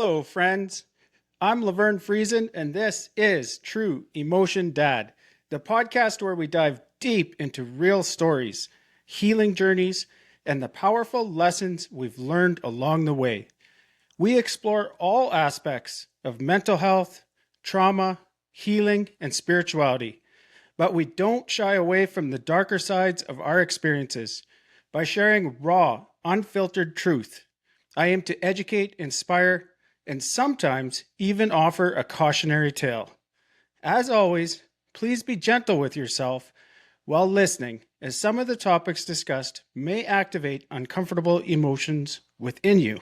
Hello, friends. I'm Laverne Friesen, and this is True Emotion Dad, the podcast where we dive deep into real stories, healing journeys, and the powerful lessons we've learned along the way. We explore all aspects of mental health, trauma, healing, and spirituality, but we don't shy away from the darker sides of our experiences by sharing raw, unfiltered truth. I aim to educate, inspire, and sometimes even offer a cautionary tale. As always, please be gentle with yourself while listening, as some of the topics discussed may activate uncomfortable emotions within you.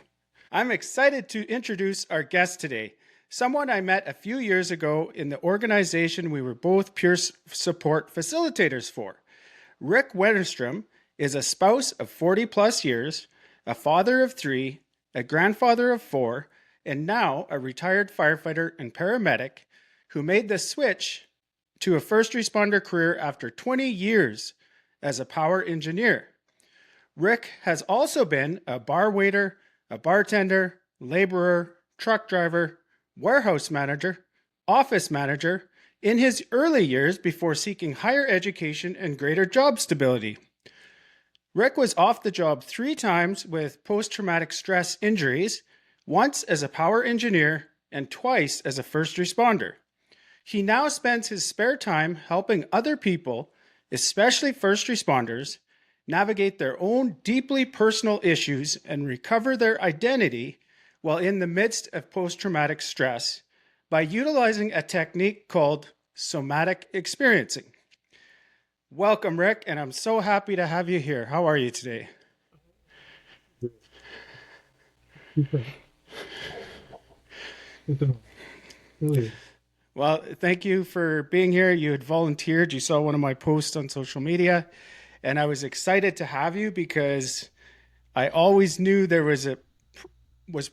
I'm excited to introduce our guest today, someone I met a few years ago in the organization we were both peer support facilitators for. Rick Wennerstrom is a spouse of 40 plus years, a father of 3, a grandfather of 4, and now a retired firefighter and paramedic who made the switch to a first responder career after 20 years as a power engineer. Rick has also been a bar waiter, a bartender, laborer, truck driver, warehouse manager, office manager in his early years before seeking higher education and greater job stability. Rick was off the job 3 times with post-traumatic stress injuries, once as a power engineer and twice as a first responder. He now spends his spare time helping other people, especially first responders, navigate their own deeply personal issues and recover their identity while in the midst of post-traumatic stress by utilizing a technique called somatic experiencing. Welcome, Rick, and I'm so happy to have you here. How are you today? Really? Well, thank you for being here. You had volunteered. You saw one of my posts on social media, and I was excited to have you because I always knew there was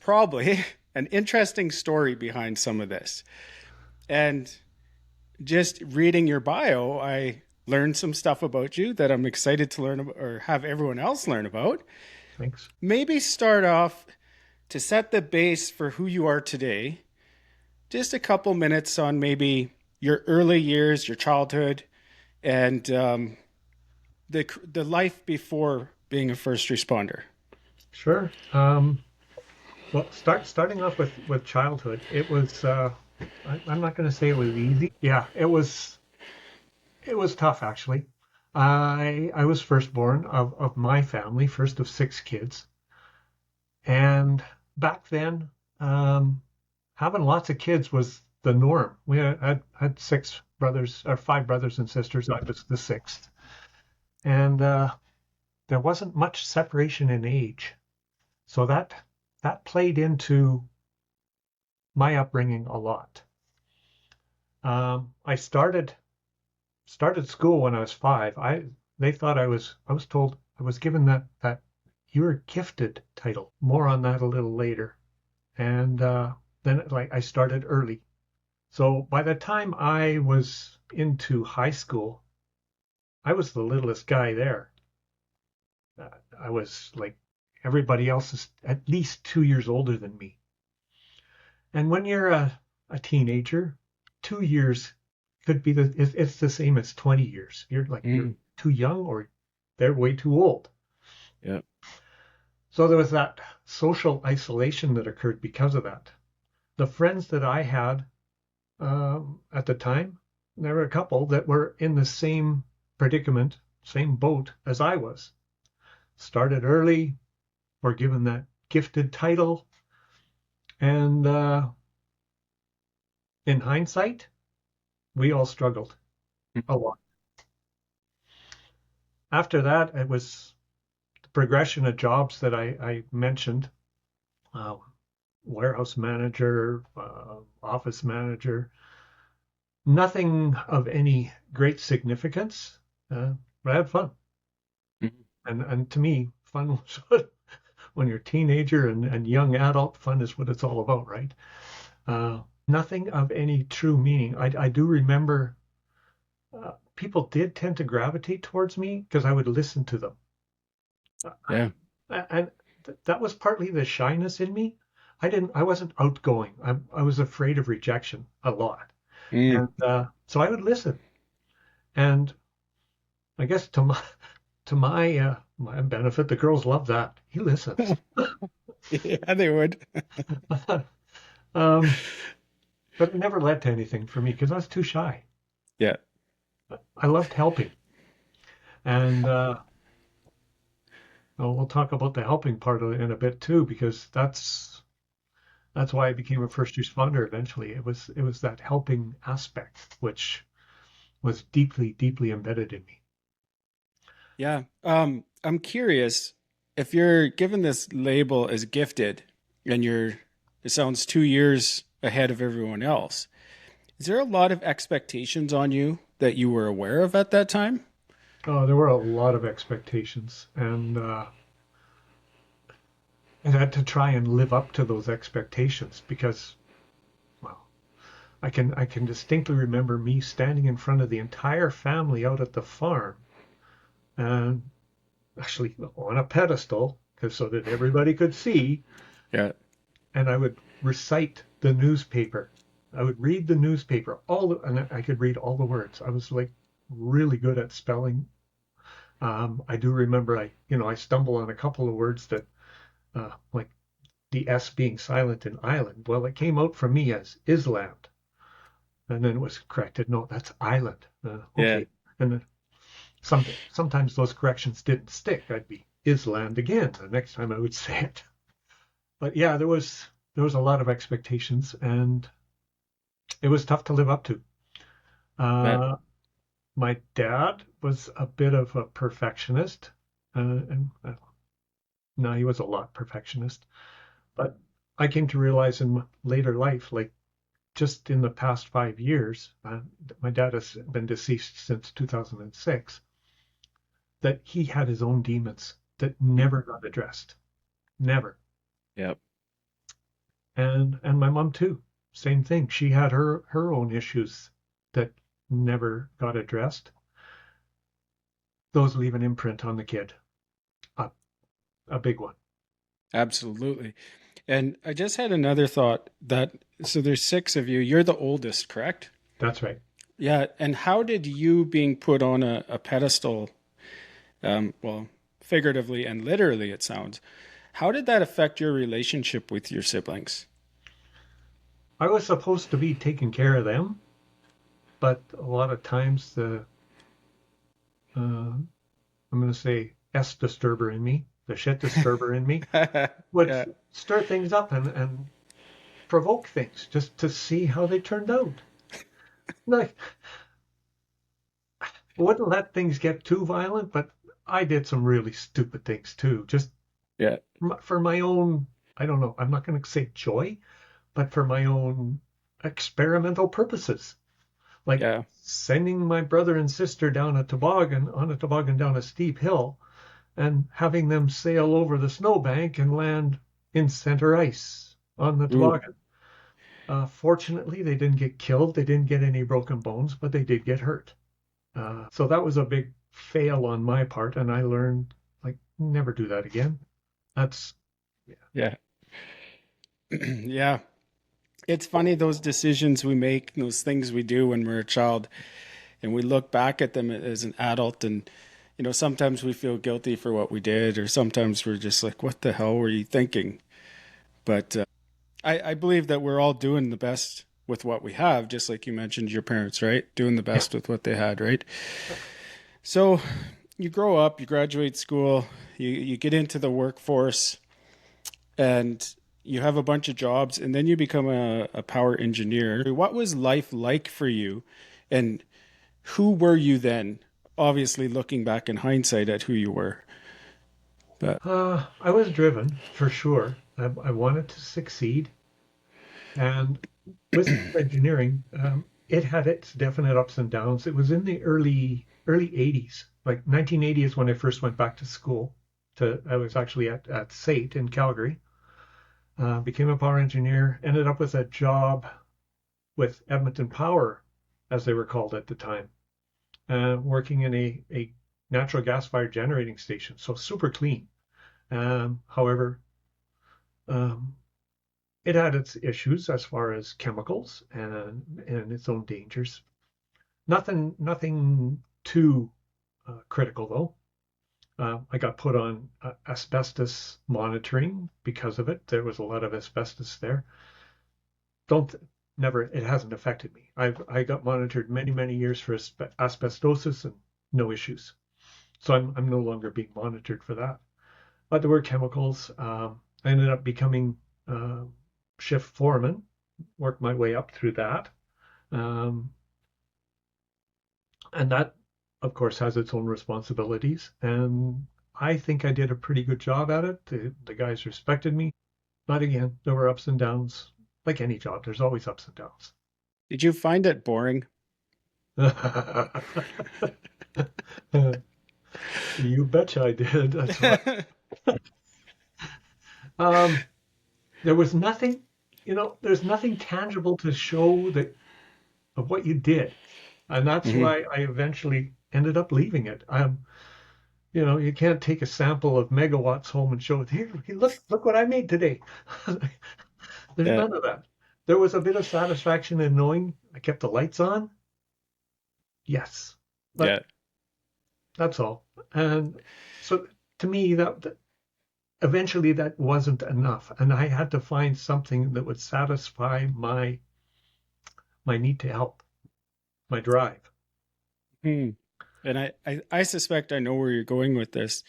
probably an interesting story behind some of this. And just reading your bio, I learned some stuff about you that I'm excited to learn about, or have everyone else learn about. Thanks. Maybe start off to set the base for who you are today. Just a couple minutes on maybe your early years, your childhood, and the life before being a first responder. Sure. Well, starting off with childhood, it was. I'm not going to say it was easy. Yeah, it was. It was tough actually. I was firstborn of my family, first of 6 kids, and back then, having lots of kids was the norm. We had 6 brothers or 5 brothers and sisters. I was the 6th, and there wasn't much separation in age, so that played into my upbringing a lot. I started school when I was 5. They thought I was told I was given that you're gifted title. More on that a little later. And then I started early. So by the time I was into high school, I was the littlest guy there. I was like everybody else is at least 2 years older than me. And when you're a teenager, 2 years could be it's the same as 20 years. You're like you're too young or they're way too old. Yeah. So there was that social isolation that occurred because of that. The friends that I had at the time, there were a couple that were in the same predicament, same boat as I was. Started early, were given that gifted title, and in hindsight, we all struggled a lot. After that, it was the progression of jobs that I mentioned. Warehouse manager, office manager, nothing of any great significance, but I had fun. Mm-hmm. And to me, fun was when you're a teenager and young adult, fun is what it's all about, right? Nothing of any true meaning. I do remember people did tend to gravitate towards me because I would listen to them. Yeah. And that was partly the shyness in me. I wasn't outgoing. I was afraid of rejection a lot. Mm. And so I would listen. And I guess to my benefit, the girls love that. He listens. Yeah, they would. um, but it never led to anything for me because I was too shy. Yeah. I loved helping. And we'll talk about the helping part of it in a bit too, because that's why I became a first responder eventually. It was that helping aspect which was deeply, deeply embedded in me. Yeah. I'm curious if you're given this label as gifted and it sounds 2 years ahead of everyone else. Is there a lot of expectations on you that you were aware of at that time? There were a lot of expectations, and I had to try and live up to those expectations because, well, I can distinctly remember me standing in front of the entire family out at the farm, and actually on a pedestal, because so that everybody could see, Yeah. and I would recite the newspaper. I would read the newspaper and I could read all the words. I was like really good at spelling. I do remember I stumble on a couple of words that like the S being silent in island. Well, it came out for me as Island, and then it was corrected. No, that's island. Yeah. Okay, and then sometimes those corrections didn't stick. I'd be Island again the next time I would say it. But yeah, there was a lot of expectations, and it was tough to live up to. But Uh, my dad was a bit of a perfectionist, and no, he was a lot perfectionist. But I came to realize in later life, like just in the past 5 years, my dad has been deceased since 2006, that he had his own demons that never got addressed, never. yeah. And my mom too, same thing. She had her own issues that never got addressed. Those leave an imprint on the kid, a, a big one. Absolutely. And I just had another thought that so there's six of you. You're the oldest, correct? That's right. Yeah. And how did you being put on a pedestal, well, figuratively and literally, it sounds, how did that affect your relationship with your siblings? I was supposed to be taking care of them, but a lot of times I'm going to say S disturber in me, the shit disturber in me, would Yeah. stir things up and provoke things just to see how they turned out. Like, wouldn't let things get too violent, but I did some really stupid things too, just Yeah. for my own, I don't know, I'm not going to say joy, but for my own experimental purposes. Like Yeah. sending my brother and sister down on a toboggan down a steep hill and having them sail over the snowbank and land in center ice on the Ooh. toboggan. Fortunately, they didn't get killed. They didn't get any broken bones, but they did get hurt. So that was a big fail on my part, and I learned like never do that again. That's yeah, Yeah. Yeah. It's funny those decisions we make, those things we do when we're a child, and we look back at them as an adult, and sometimes we feel guilty for what we did, or sometimes we're just like, "What the hell were you thinking?" But I believe that we're all doing the best with what we have, just like you mentioned your parents, right? Doing the yeah. best with what they had, right? So you grow up, you graduate school, you get into the workforce, and you have a bunch of jobs, and then you become a power engineer. What was life like for you, and who were you then? Obviously, looking back in hindsight at who you were, but I was driven for sure. I wanted to succeed, and with engineering, it had its definite ups and downs. It was in the early 80s, like 1980 is when I first went back to school. I was actually at SAIT in Calgary. Became a power engineer. Ended up with a job with Edmonton Power, as they were called at the time, working in a natural gas fired generating station. So super clean. However, um, it had its issues as far as chemicals and its own dangers. Nothing too critical though. I got put on asbestos monitoring because of it. There was a lot of asbestos there. Don't never. It hasn't affected me. I got monitored many years for asbestosis and no issues. So I'm no longer being monitored for that. But there were chemicals. I ended up becoming shift foreman. Worked my way up through that, um, and that of course has its own responsibilities. And I think I did a pretty good job at it. The guys respected me. But again, there were ups and downs. Like any job, there's always ups and downs. Did you find it boring? You betcha I did. That's right. Um, there was nothing, there's nothing tangible to show that of what you did, and that's Hmm. why I eventually ended up leaving it. You can't take a sample of megawatts home and show it here. Look what I made today. There's Yeah, none of that. There was a bit of satisfaction in knowing I kept the lights on. Yes, but yeah. that's all. And so to me, that eventually that wasn't enough, and I had to find something that would satisfy my need to help, my drive. Hmm. And I suspect I know where you're going with this.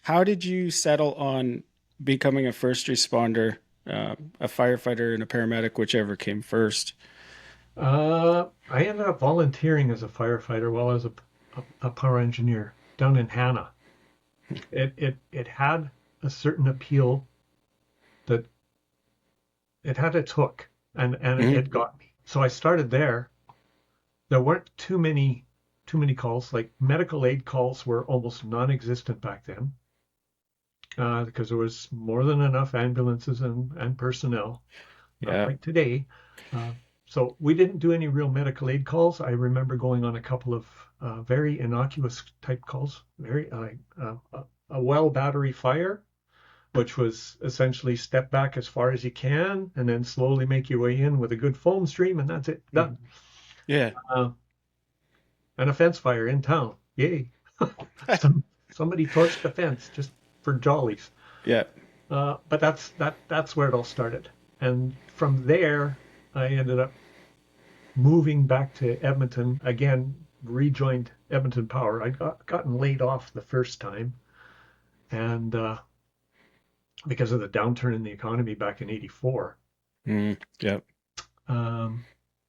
How did you settle on becoming a first responder, a firefighter and a paramedic, whichever came first? I ended up volunteering as a firefighter while I was a power engineer down in Hannah. It had a certain appeal that it had its hook, and Hmm. it got me. So I started there. There weren't too many calls. Like medical aid calls were almost non-existent back then, because there was more than enough ambulances and personnel. Not Yeah. like today. Uh, so we didn't do any real medical aid calls. I remember going on a couple of very innocuous type calls, very a well battery fire, which was essentially step back as far as you can and then slowly make your way in with a good foam stream, and that's it, done. Yeah. Uh, and a fence fire in town, yay! Some, somebody torched the fence just for jollies. Yeah. But that's where it all started, and from there I ended up moving back to Edmonton again, rejoined Edmonton Power. I'd gotten laid off the first time, and because of the downturn in the economy back in '84. Mm, yeah. Um,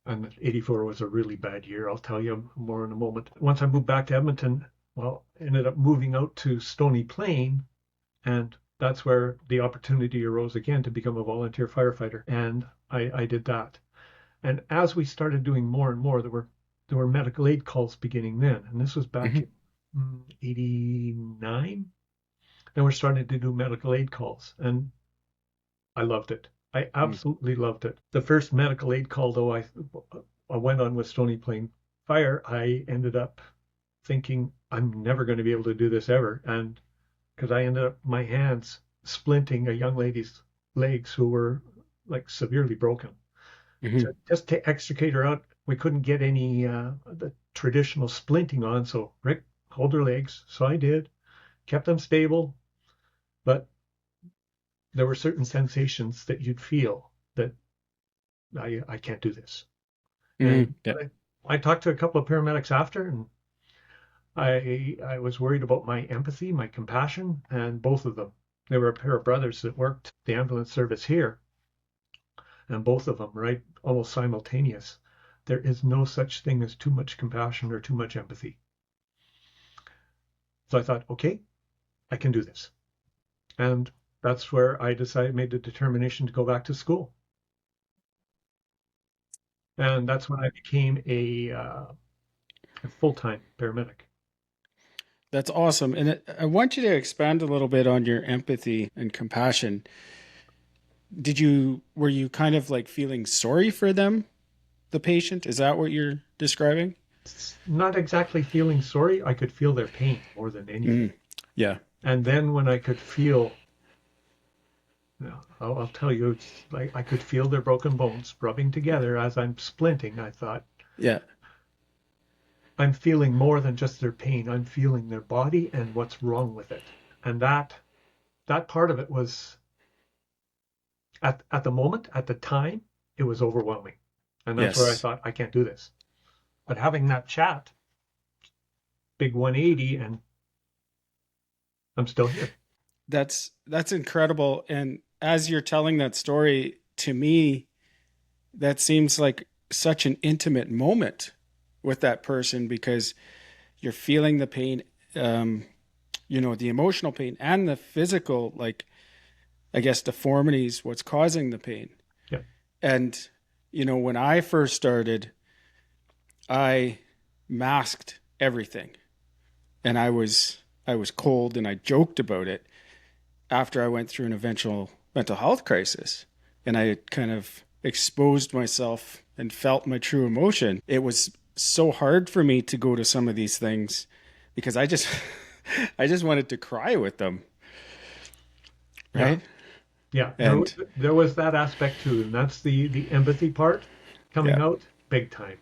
and '84 was a really bad year. I'll tell you more in a moment. Once I moved back to Edmonton, well, ended up moving out to Stony Plain, and that's where the opportunity arose again to become a volunteer firefighter. And I did that. And as we started doing more and more, there were medical aid calls beginning then, and this was back Hmm. in '89, and we're starting to do medical aid calls, and I loved it. I absolutely loved it. The first medical aid call, though, I went on with Stony Plain Fire. I ended up thinking I'm never going to be able to do this ever, and because I ended up my hands splinting a young lady's legs who were like severely broken. Hmm. Just to extricate her out, we couldn't get any the traditional splinting on. So Rick, hold her legs. So I did, kept them stable, but there were certain sensations that you'd feel that I can't do this. Hmm. And Yeah. I talked to a couple of paramedics after, and I was worried about my empathy, my compassion, and both of them. They were a pair of brothers that worked the ambulance service here, and both of them, right, almost simultaneous. There is no such thing as too much compassion or too much empathy. So I thought, okay, I can do this. And that's where I decided, made the determination to go back to school. And that's when I became a full-time paramedic. That's awesome. And I want you to expand a little bit on your empathy and compassion. Were you kind of like feeling sorry for them, the patient? Is that what you're describing? Not exactly feeling sorry, I could feel their pain more than anything. Mm, yeah. And then when I could feel Yeah, I'll tell you, it's like I could feel their broken bones rubbing together as I'm splinting. I thought, Yeah. I'm feeling more than just their pain. I'm feeling their body and what's wrong with it. And that part of it was at the moment, at the time, it was overwhelming. And that's where I Yes. thought, I can't do this. But having that chat, big 180, and I'm still here. That's incredible. And as you're telling that story to me, that seems like such an intimate moment with that person because you're feeling the pain, um, the emotional pain and the physical, like I guess deformities, what's causing the pain. Yeah. And when I first started, I masked everything, and I was cold, and I joked about it after I went through an eventual mental health crisis, and I kind of exposed myself and felt my true emotion. It was so hard for me to go to some of these things because I just I just wanted to cry with them, Yeah. right? Yeah. And There was that aspect too. And that's the empathy part coming yeah, out big time.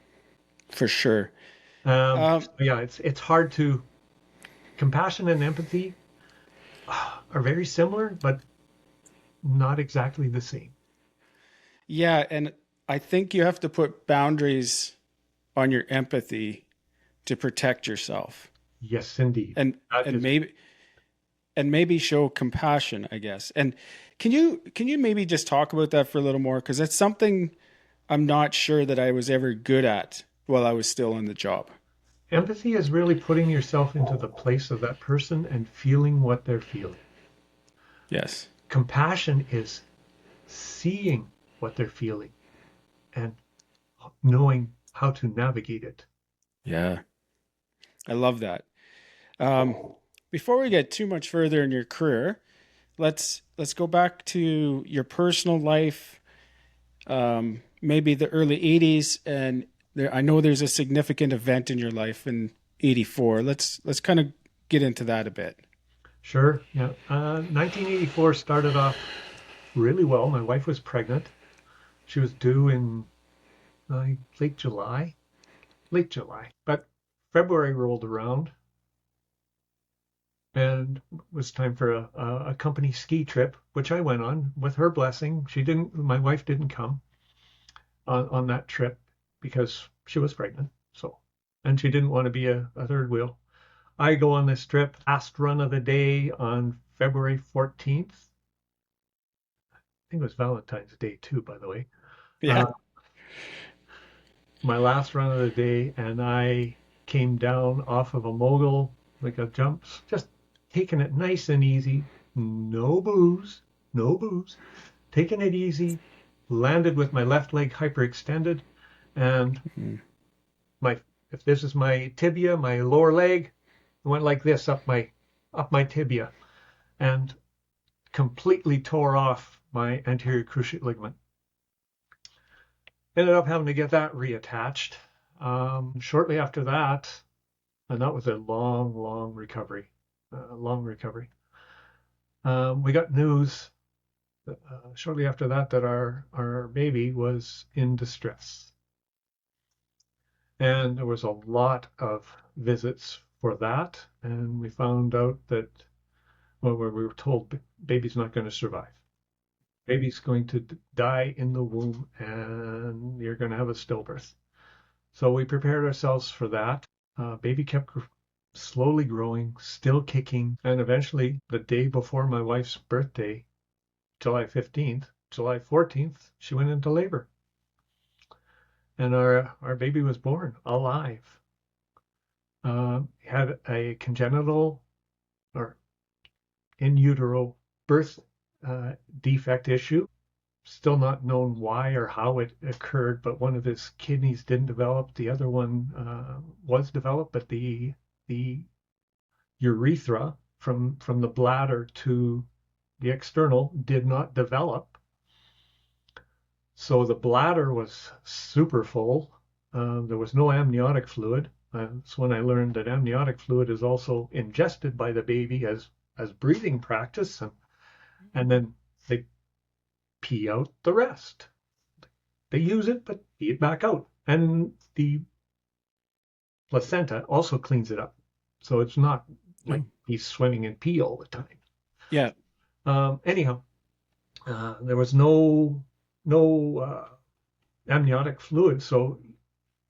for sure. So yeah, it's hard to compassion and empathy are very similar, but not exactly the same. Yeah, and I think you have to put boundaries on your empathy to protect yourself. Yes, indeed. And That and is maybe show compassion, I guess. And can you maybe just talk about that for a little more, because it's something I'm not sure that I was ever good at while I was still in the job. empathy is really putting yourself into the place of that person and feeling what they're feeling. Yes. Compassion is seeing what they're feeling and knowing how to navigate it. Yeah. I love that. Um, Before we get too much further in your career, let's go back to your personal life, maybe the early 80s, and I know there's a significant event in your life in 84. Let's kind of get into that a bit. Sure, yeah. 1984 started off really well. My wife was pregnant. She was due in late July, late July. But February rolled around and it was time for a company ski trip, which I went on with her blessing. My wife didn't come on that trip because she was pregnant. So, and she didn't want to be a third wheel. I go on this trip, last run of the day on February 14th. I think it was Valentine's Day too, by the way. Yeah. Uh, my last run of the day, and I came down off of a mogul, like a jumps, just taking it nice and easy. No booze, no booze. Taking it easy. Landed with my left leg hyperextended, and Mm. my if this is my tibia, my lower leg, went like this up my tibia, and completely tore off my anterior cruciate ligament. Ended up having to get that reattached. Shortly after that, and that was a long, long recovery. Long recovery. We got news shortly after that that our baby was in distress, and there was a lot of visits for that, and we found out that we were told baby's not going to survive. Baby's going to die in the womb, and you're going to have a stillbirth. So we prepared ourselves for that. Baby kept slowly growing, still kicking, and eventually, the day before my wife's birthday, July 15th, July 14th, she went into labor, and our baby was born alive. Had a congenital or in utero birth defect issue. Still not known why or how it occurred, but one of his kidneys didn't develop. The other one was developed, but the urethra from the bladder to the external did not develop. So the bladder was super full. There was no amniotic fluid. That's when I learned that amniotic fluid is also ingested by the baby as breathing practice, and then they pee out the rest. They use it, but pee it back out. And the placenta also cleans it up. So it's not like he's swimming in pee all the time. Yeah. Anyhow, there was no amniotic fluid, so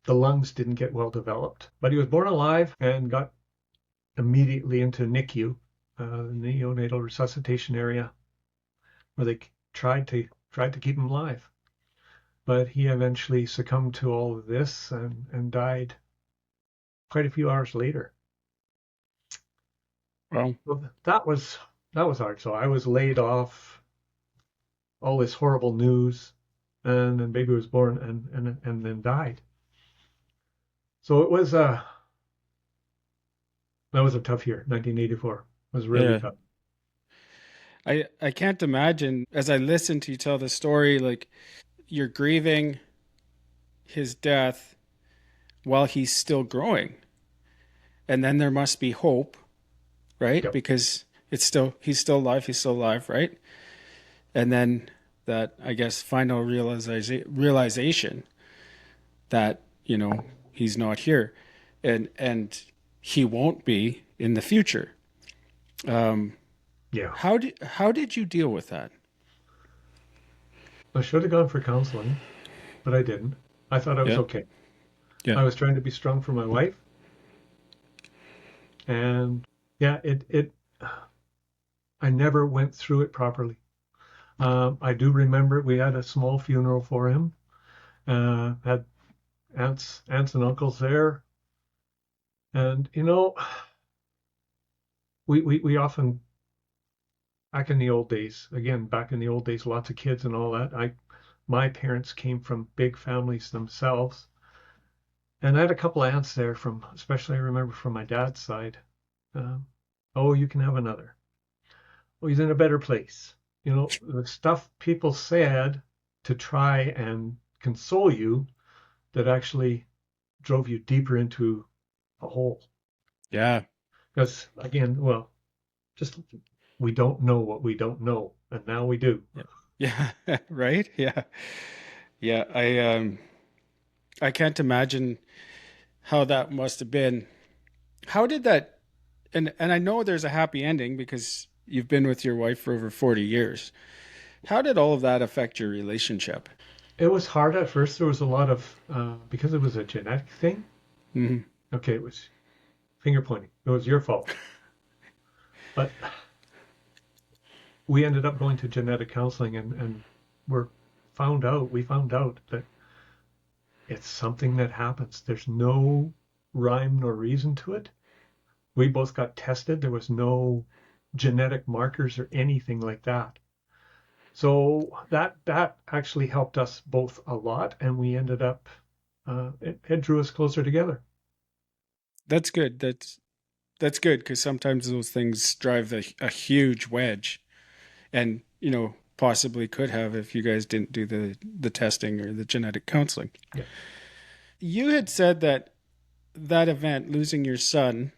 the lungs didn't get well developed. But he was born alive and got immediately into NICU, neonatal resuscitation area, where they tried to keep him alive. But he eventually succumbed to all of this and died quite a few hours later. Well, that was hard. So I was laid off, all this horrible news, and then baby was born and then died. So it was that was a tough year. 1984 was really tough. I can't imagine, as I listen to you tell the story, like you're grieving his death while he's still growing. And then there must be hope, right? Yep. Because he's still alive, right? And then that, I guess, final realization that, he's not here and he won't be in the future. Yeah. How did you deal with that? I should have gone for counseling, but I didn't. I thought I was okay. Yeah. I was trying to be strong for my wife. And yeah, I never went through it properly. I do remember we had a small funeral for him. Had aunts and uncles there. And, we often, back in the old days, lots of kids and all that. My parents came from big families themselves. And I had a couple of aunts there especially I remember from my dad's side. Oh, you can have another. Oh, he's in a better place. The stuff people said to try and console you that actually drove you deeper into a hole. Yeah. Because again, just we don't know what we don't know, and now we do. Yeah. Right. Yeah. Yeah. I can't imagine how that must have been. How did that, and I know there's a happy ending because you've been with your wife for over 40 years. How did all of that affect your relationship? It was hard at first. There was a lot of, because it was a genetic thing. Mm-hmm. Okay, it was finger pointing. It was your fault. But we ended up going to genetic counseling and we found out that it's something that happens. There's no rhyme nor reason to it. We both got tested. There was no genetic markers or anything like that. So that actually helped us both a lot, and we ended up, it drew us closer together. That's good. That's good because sometimes those things drive a huge wedge, and possibly could have if you guys didn't do the testing or the genetic counseling. Yeah. You had said that event, losing your son,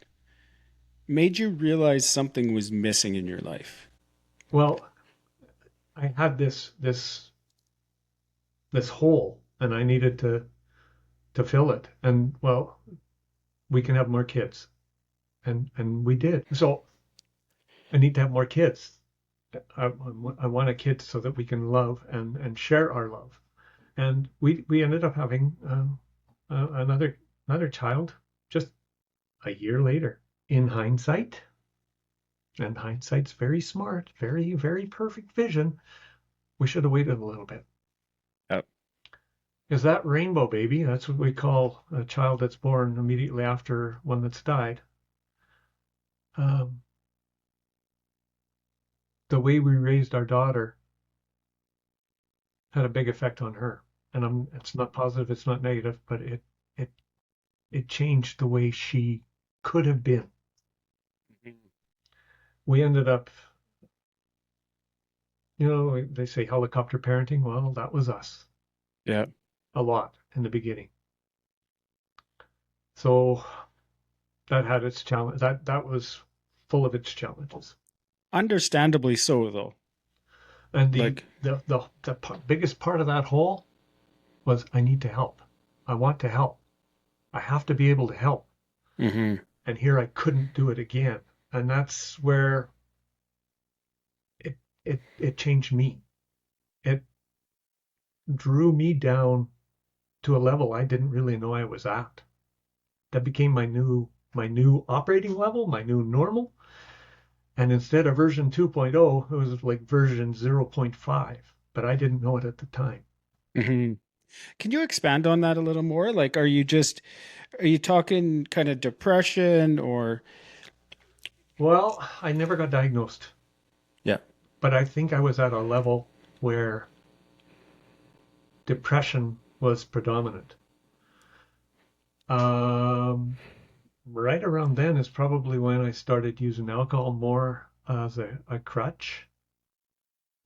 made you realize something was missing in your life. Well, I had this hole, and I needed to fill it. And we can have more kids, and we did. So I need to have more kids. I want a kid so that we can love and share our love. And we ended up having another child just a year later. In hindsight, and hindsight's very smart, very, very perfect vision, we should have waited a little bit. Yep. Because that rainbow baby, that's what we call a child that's born immediately after one that's died. The way we raised our daughter had a big effect on her. And it's not positive, it's not negative, but it changed the way she could have been. We ended up, they say helicopter parenting. Well, that was us. Yeah. A lot in the beginning. So that had its challenge. That was full of its challenges. Understandably so, though. And Like, the biggest part of that hole was I need to help. I want to help. I have to be able to help. hmm And here I couldn't do it again. And that's where it changed me. It drew me down to a level I didn't really know I was at. That became my new operating level, my new normal. And instead of version 2.0, it was like version zero point 0.5, but I didn't know it at the time. hmm Can you expand on that a little more? Like, are you talking kind of depression or? Well, I never got diagnosed, Yeah. but I think I was at a level where depression was predominant. Um, right around then is probably when I started using alcohol more as a crutch,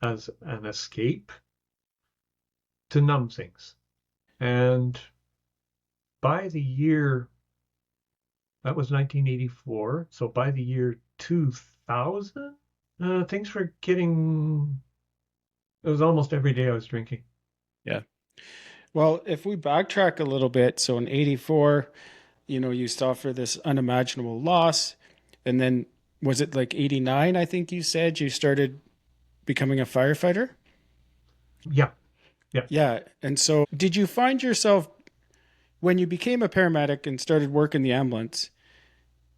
as an escape to numb things. And by the year, that was 1984, so by the year 2000, things were getting, it was almost every day I was drinking. Yeah. Well, if we backtrack a little bit, so in 84, you suffer this unimaginable loss. And then was it like 89, I think you said you started becoming a firefighter? Yeah, yeah. Yeah. And so did you find yourself when you became a paramedic and started work in the ambulance,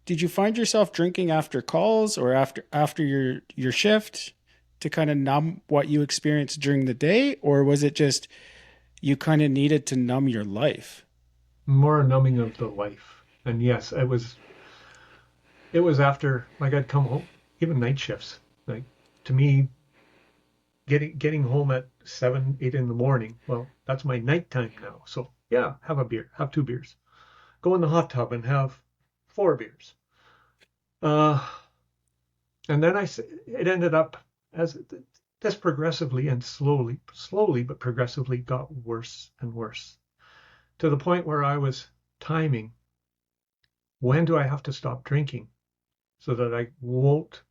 did you find yourself drinking after calls or after your shift to kind of numb what you experienced during the day, or was it just you kind of needed to numb your life? More numbing of the life. And yes, it was after like I'd come home, even night shifts. Like to me, getting home at 7, 8 in the morning, well, that's my nighttime now. So yeah, have a beer, have two beers. Go in the hot tub and have four beers. Uh, and then it ended up as this progressively and slowly but progressively got worse and worse to the point where I was timing when do I have to stop drinking so that I won't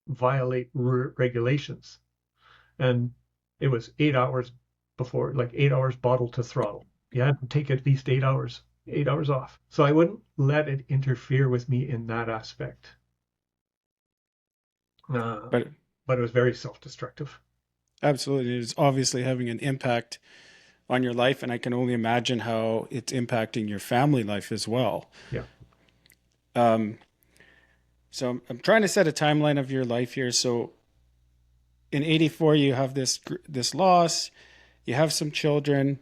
violate regulations. And it was 8 hours before, like 8 hours bottle to throttle. You had to take at least 8 hours, 8 hours off. So I wouldn't let it interfere with me in that aspect. Uh, But but it was very self-destructive. absolutely, it's obviously having an impact on your life, and I can only imagine how it's impacting your family life as well. Yeah. Um, so I'm trying to set a timeline of your life here. So in 84, you have this loss, you have some children.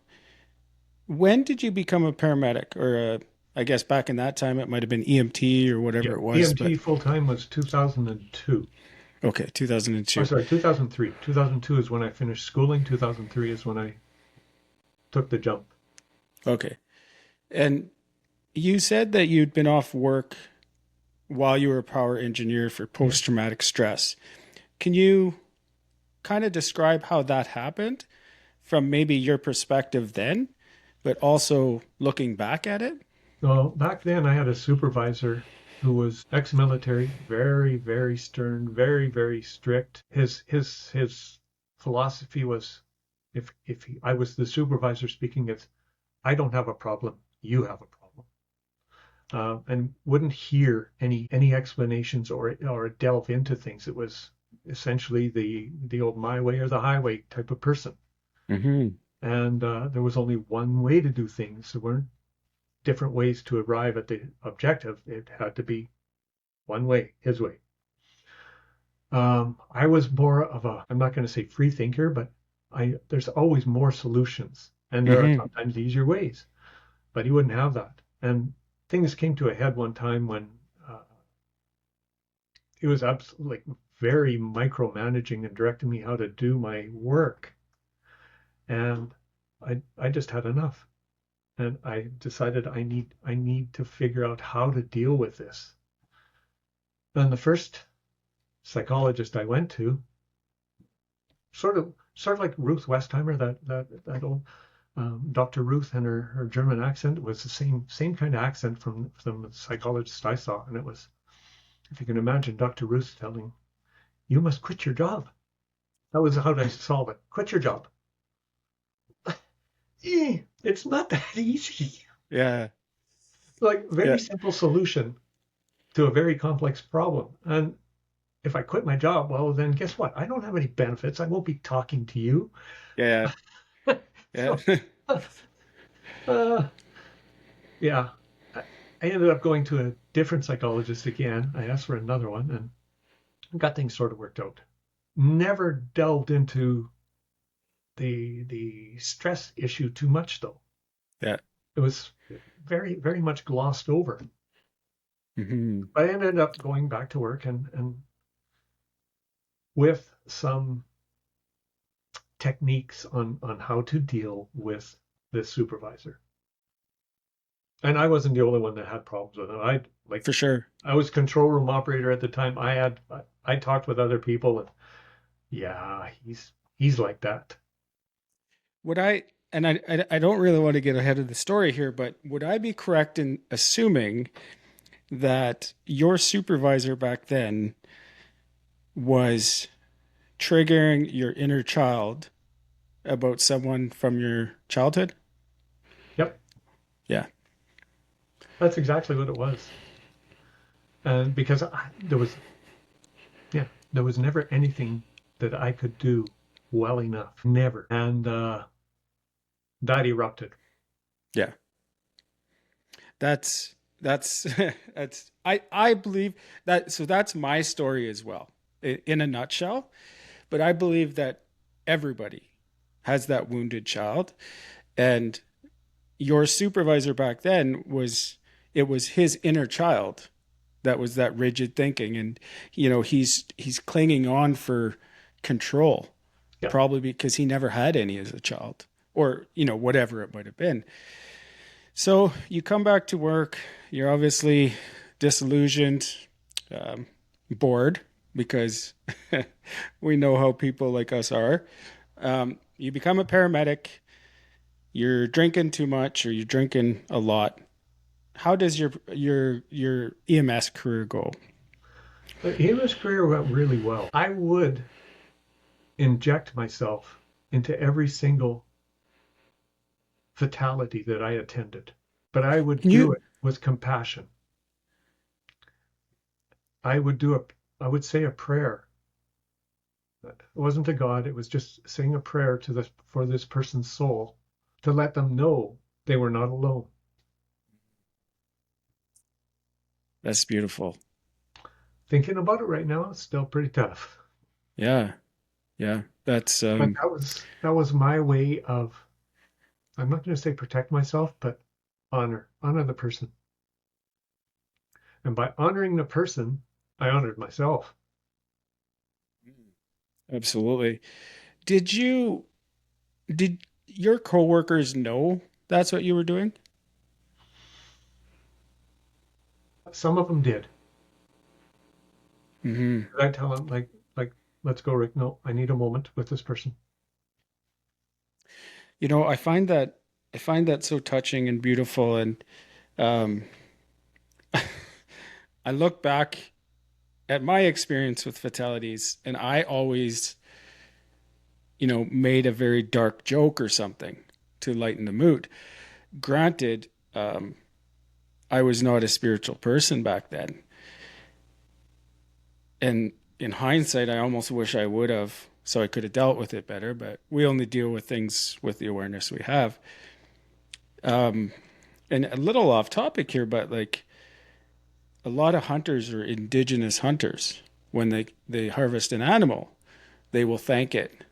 When did you become a paramedic, or I guess back in that time it might have been EMT or whatever Yeah. it was, EMT but full time was 2002. okay, Or 2002. sorry, 2003. 2002 is when I finished schooling. 2003 is when I took the jump. Okay. And you said that you'd been off work while you were a power engineer for Yeah. post traumatic stress. Can you kind of describe how that happened from maybe your perspective then, but also looking back at it? Well, back then I had a supervisor who was ex-military, very, very stern, very, very strict. His philosophy was, if I was the supervisor speaking, it's I don't have a problem, you have a problem, and wouldn't hear any explanations or delve into things. It was essentially the old my way or the highway type of person, Mm-hmm. and there was only one way to do things. There weren't different ways to arrive at the objective. It had to be one way, his way. I was more of I'm not going to say free thinker, but there's always more solutions, and there are Mm-hmm. sometimes easier ways. But he wouldn't have that, and things came to a head one time when uh, he was absolutely like very micromanaging and directing me how to do my work, and I just had enough, and I decided I need to figure out how to deal with this. And the first psychologist I went to, sort of like Ruth Westheimer, that old Dr. Ruth, and her German accent was the same kind of accent from the psychologist I saw, and it was, if you can imagine, Dr. Ruth telling you must quit your job. That was how to solve it. Quit your job. It's not that easy. Yeah. Like, very Yeah. simple solution to a very complex problem. And if I quit my job, well, then guess what? I don't have any benefits. I won't be talking to you. Yeah. Yeah. So, uh, yeah, I ended up going to a different psychologist again. I asked for another one and got things sort of worked out. Never delved into the stress issue too much, though. Yeah. It was very, very much glossed over. Hmm. I ended up going back to work and with some techniques on how to deal with this supervisor. And I wasn't the only one that had problems with it. For sure. I was control room operator at the time. I talked with other people and yeah, he's like that. Would I, and I don't really want to get ahead of the story here, but would I be correct in assuming that your supervisor back then was triggering your inner child about someone from your childhood? Yep, Yeah. that's exactly what it was. And because there was never anything that I could do well enough, never. And that erupted. Yeah. That's that's I believe that, so that's my story as well, in a nutshell. But I believe that everybody has that wounded child, and your supervisor back then was, it was his inner child that was that rigid thinking, and he's clinging on for control, Yep. probably because he never had any as a child, or whatever it might have been. So you come back to work, you're obviously disillusioned, bored, because we know how people like us are. You become a paramedic, you're drinking too much or you're drinking a lot. How does your EMS career go? His career went really well. I would inject myself into every single fatality that I attended, but I would And do you, it with compassion. I would do a, I would say a prayer. It wasn't to God. It was just saying a prayer to this for this person's soul to let them know they were not alone. that's beautiful. Thinking about it right now, it's still pretty tough. Yeah, yeah, that's But that was my way of, I'm not going to say protect myself, but honor the person. And by honoring the person, I honored myself. absolutely. Did you did your coworkers know that's what you were doing? Some of them did. Hmm. I tell them like let's go, Rick. No, I need a moment with this person. I find that so touching and beautiful, and um, I look back at my experience with fatalities, and I always, made a very dark joke or something to lighten the mood. Granted, I was not a spiritual person back then, and in hindsight, I almost wish I would have, so I could have dealt with it better. But we only deal with things with the awareness we have. Um, and a little off topic here, but like a lot of hunters are indigenous hunters. When they harvest an animal, they will thank it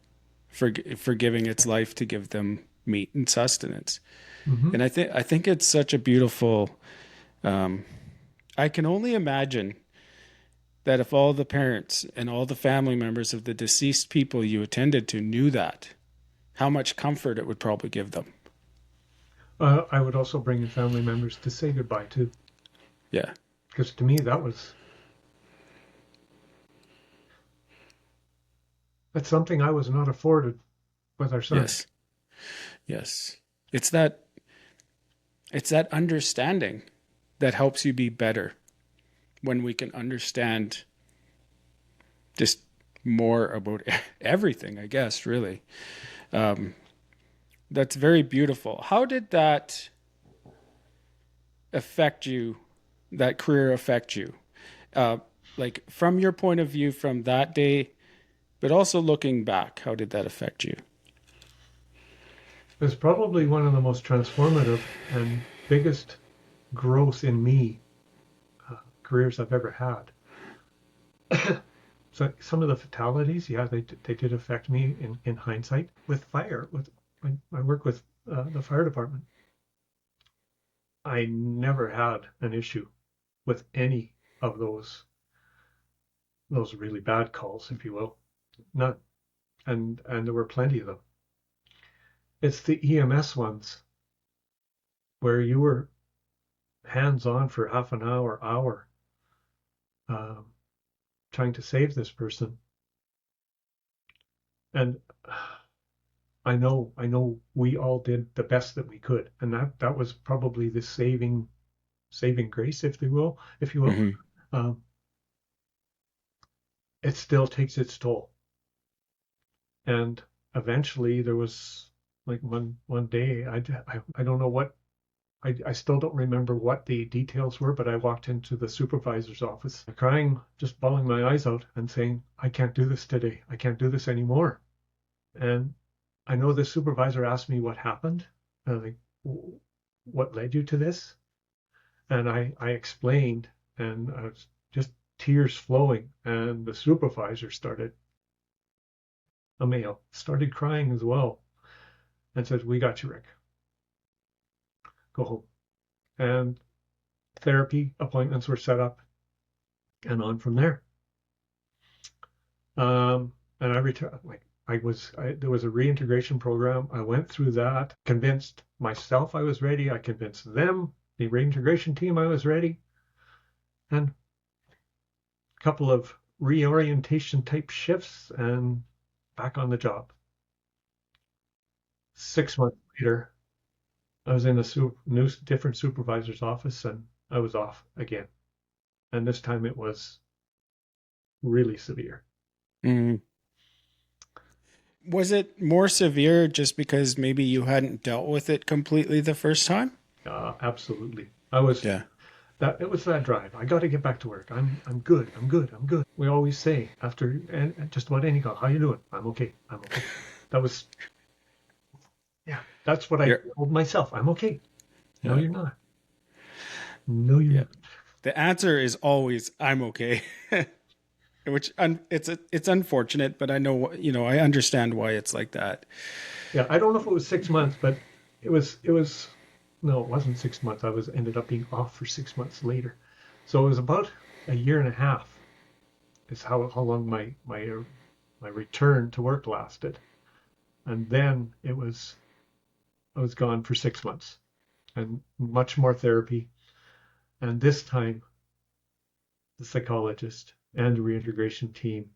for giving its life to give them meat and sustenance. Hmm. And I think it's such a beautiful. Um, I can only imagine that if all the parents and all the family members of the deceased people you attended to knew that, how much comfort it would probably give them. I would also bring in family members to say goodbye to, Yeah. because to me that's something I was not afforded with our son. Yes. Yes. It's that it's that understanding that helps you be better, when we can understand just more about everything, I guess, really. That's very beautiful. How did that affect you, that career affect you? Uh, like from your point of view from that day, but also looking back, how did that affect you? It's probably one of the most transformative and biggest growth in me careers I've ever had. So some of the fatalities, yeah, they did affect me in hindsight. With fire, with I work with the fire department. I never had an issue with any of those really bad calls, if you will. None. And there were plenty of them. It's the EMS ones where you were hands on for half an hour, um, trying to save this person. And I know we all did the best that we could, and that was probably the saving grace, if you will. Mm-hmm. Um, it still takes its toll. And eventually there was like one day, I don't know what, I still don't remember what the details were, but I walked into the supervisor's office crying, just bawling my eyes out and saying, I can't do this today. I can't do this anymore. And I know the supervisor asked me what happened. And I'm like, what led you to this? And I explained, and I was just tears flowing. And the supervisor started, a male, started crying as well and said, we got you, Rick. Go home. And therapy appointments were set up and on from there. And I returned, like, there was a reintegration program. I went through that, convinced myself I was ready. I convinced them, the reintegration team, I was ready. And a couple of reorientation type shifts and back on the job. 6 months later, I was in a different supervisor's office and I was off again. And this time it was really severe. Mm-hmm. Was it more severe just because maybe you hadn't dealt with it completely the first time? Absolutely. Yeah. It was that drive. I got to get back to work. I'm good. I'm good. I'm good. We always say after and just about any call, how you doing? I'm okay. I'm okay. That was, yeah, that's what I told myself. I'm okay. No, you're not. No, you're not. The answer is always I'm okay. Which it's unfortunate, but I know, I understand why it's like that. Yeah, I don't know if it was 6 months, but it was no, it wasn't 6 months. I ended up being off for 6 months later. So it was about a year and a half is how long my return to work lasted. And then I was gone for 6 months and much more therapy. And this time the psychologist and the reintegration team,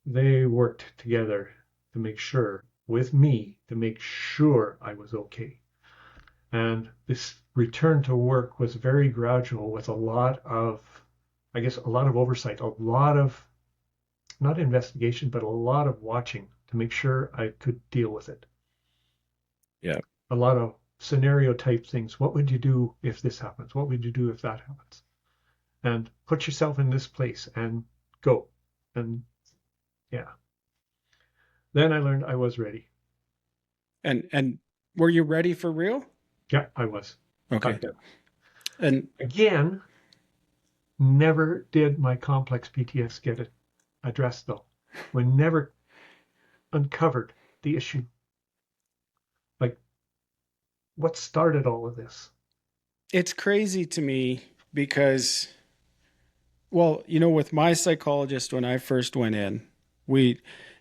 they worked together to make sure with me to make sure I was okay. And this return to work was very gradual with a lot of, I guess, a lot of oversight, a lot of, not investigation, but a lot of watching to make sure I could deal with it. Yeah. A lot of scenario type things. What would you do if this happens? What would you do if that happens? And put yourself in this place and go. And yeah. Then I learned I was ready. And were you ready for real? Yeah, I was. Okay. And again, never did my complex PTS get it addressed though. We never uncovered the issue. Like, what started all of this? It's crazy to me because, well, with my psychologist, when I first went in,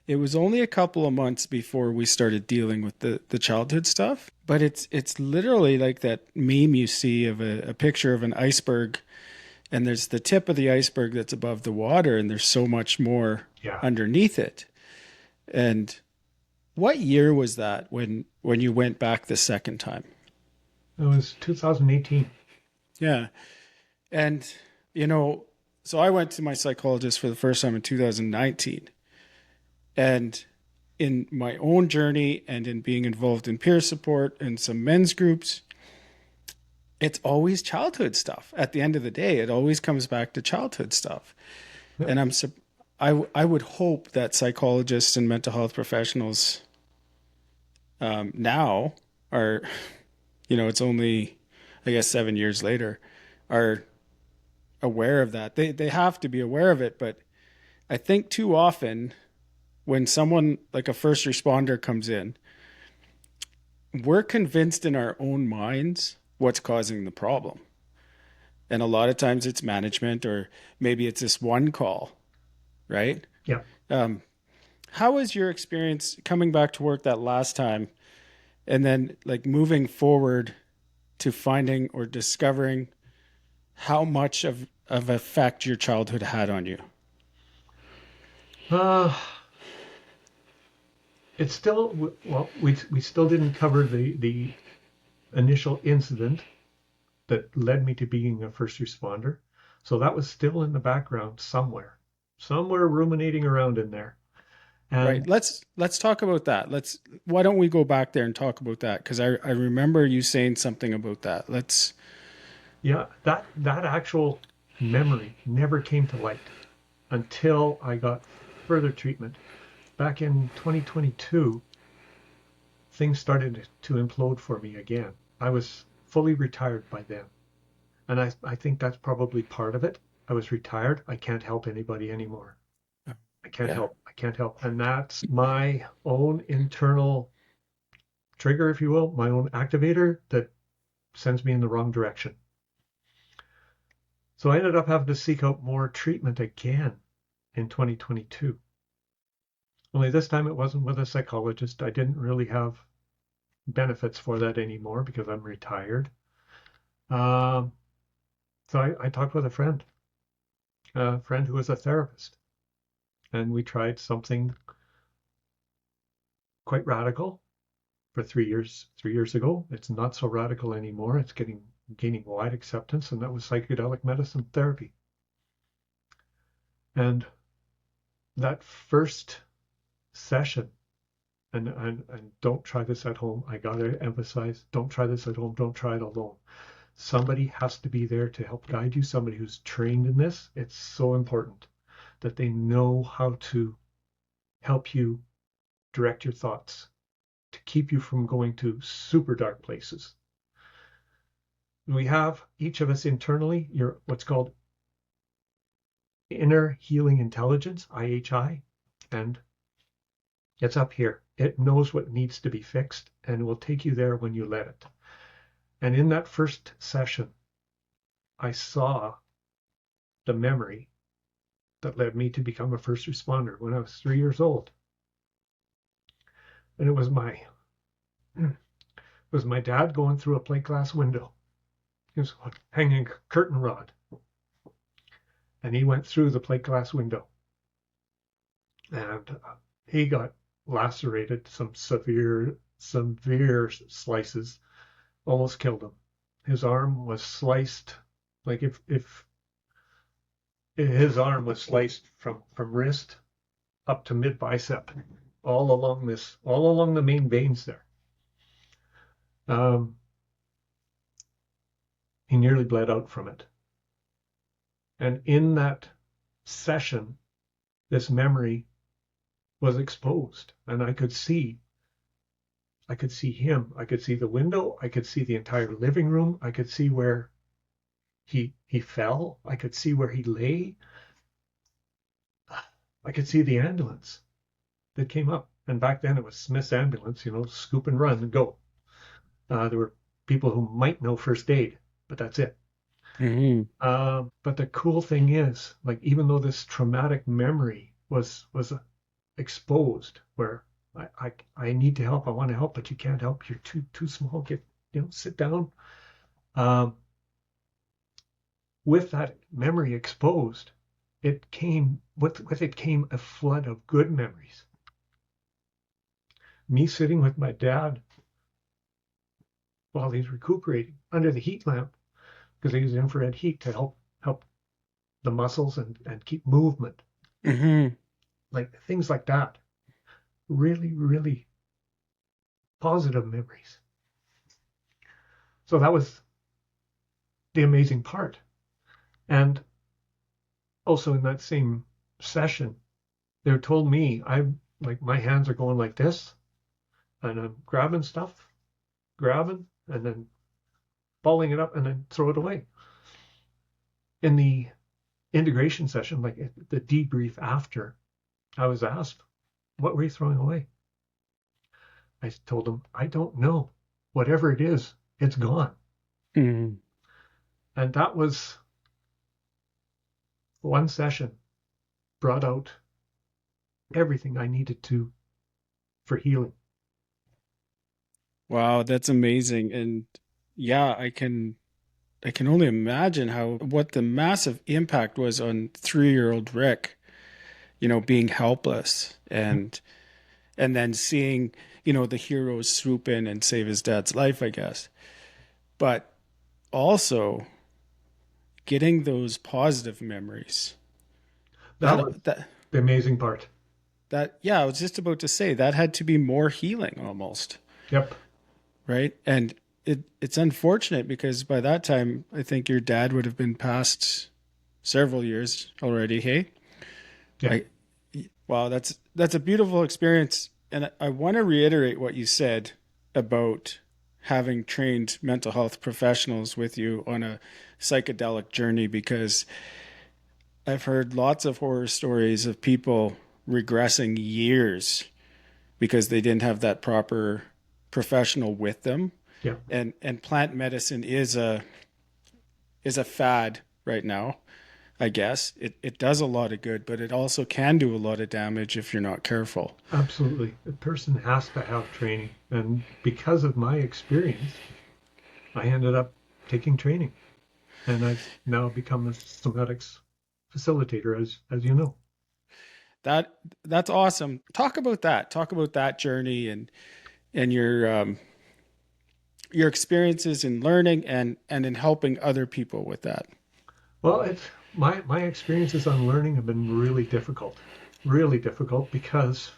it was only a couple of months before we started dealing with the childhood stuff. But it's literally like that meme you see of a picture of an iceberg, and there's the tip of the iceberg that's above the water, and there's so much more underneath it. And what year was that when you went back the second time? It was 2018. Yeah. And, So I went to my psychologist for the first time in 2019. And in my own journey and in being involved in peer support and some men's groups, it's always childhood stuff. At the end of the day, it always comes back to childhood stuff. Yep. And I would hope that psychologists and mental health professionals now are, it's only, I guess, 7 years later, are aware of that. They have to be aware of it, but I think too often when someone like a first responder comes in, we're convinced in our own minds what's causing the problem. And a lot of times it's management, or maybe it's this one call, right? Yeah. Um, how was your experience coming back to work that last time and then like moving forward to finding or discovering how much of effect your childhood had on you? Uh, it's still, well, we still didn't cover the initial incident that led me to being a first responder. So that was still in the background somewhere ruminating around in there. Right. And Let's talk about that. Why don't we go back there and talk about that? Because I remember you saying something about that. Let's yeah, that actual memory never came to light until I got further treatment. Back in 2022, things started to implode for me again. I was fully retired by then. And I think that's probably part of it. I was retired. I can't help anybody anymore. I can't yeah. help. I can't help. And that's my own internal trigger, if you will, my own activator that sends me in the wrong direction. So I ended up having to seek out more treatment again in 2022. Only this time it wasn't with a psychologist. I didn't really have benefits for that anymore because I'm retired. Um, so I talked with a friend who was a therapist, and we tried something quite radical for 3 years. 3 years ago, it's not so radical anymore. It's gaining wide acceptance, and that was psychedelic medicine therapy. And that first session, and don't try this at home. I gotta emphasize, don't try this at home. Don't try it alone. Somebody has to be there to help guide you. Somebody who's trained in this. It's so important that they know how to help you direct your thoughts to keep you from going to super dark places. We have each of us internally your what's called inner healing intelligence, IHI, and it's up here. It knows what needs to be fixed and will take you there when you let it. And in that first session, I saw the memory that led me to become a first responder when I was 3 years old. And it was my dad going through a plate glass window. He was hanging a curtain rod. And he went through the plate glass window. And he got lacerated, some severe slices, almost killed him. His arm was sliced, like if his arm was sliced from wrist up to mid bicep, all along the main veins there. He nearly bled out from it. And in that session, this memory was exposed, and I could see him. I could see the window. I could see the entire living room. I could see where he fell. I could see where he lay. I could see the ambulance that came up. And back then it was Smith's ambulance, scoop and run and go. There were people who might know first aid, but that's it. Mm-hmm. But the cool thing is, like, even though this traumatic memory was exposed, where I need to help, I want to help, but you can't help. You're too small. Sit down. With that memory exposed, with it came a flood of good memories. Me sitting with my dad while he's recuperating under the heat lamp, because they use infrared heat to help the muscles and keep movement, Mm-hmm. like things like that. Really, really positive memories. So that was the amazing part. And also in that same session, they told me my hands are going like this, and I'm grabbing stuff, grabbing, and then balling it up and then throw it away. In the integration session, like the debrief after, I was asked, what were you throwing away? I told them, I don't know. Whatever it is, it's gone. Mm-hmm. And that was one session, brought out everything I needed to for healing. Wow, that's amazing. And yeah, I can only imagine what the massive impact was on 3-year-old Rick, being helpless and then seeing, the heroes swoop in and save his dad's life, I guess. But also getting those positive memories. That was the amazing part. Yeah, I was just about to say that had to be more healing almost, Yep. right? And it's unfortunate because by that time, I think your dad would have been past several years already. Hey, Yeah. wow, that's a beautiful experience, and I want to reiterate what you said about having trained mental health professionals with you on a psychedelic journey because I've heard lots of horror stories of people regressing years because they didn't have that proper professional with them. Yeah. And plant medicine is a fad right now, I guess. It does a lot of good, but it also can do a lot of damage if you're not careful. Absolutely. A person has to have training. And because of my experience, I ended up taking training. And I've now become a somatics facilitator, as you know. That's awesome. Talk about that. Talk about that journey and your experiences in learning and in helping other people with that. Well, it's my experiences on learning have been really difficult because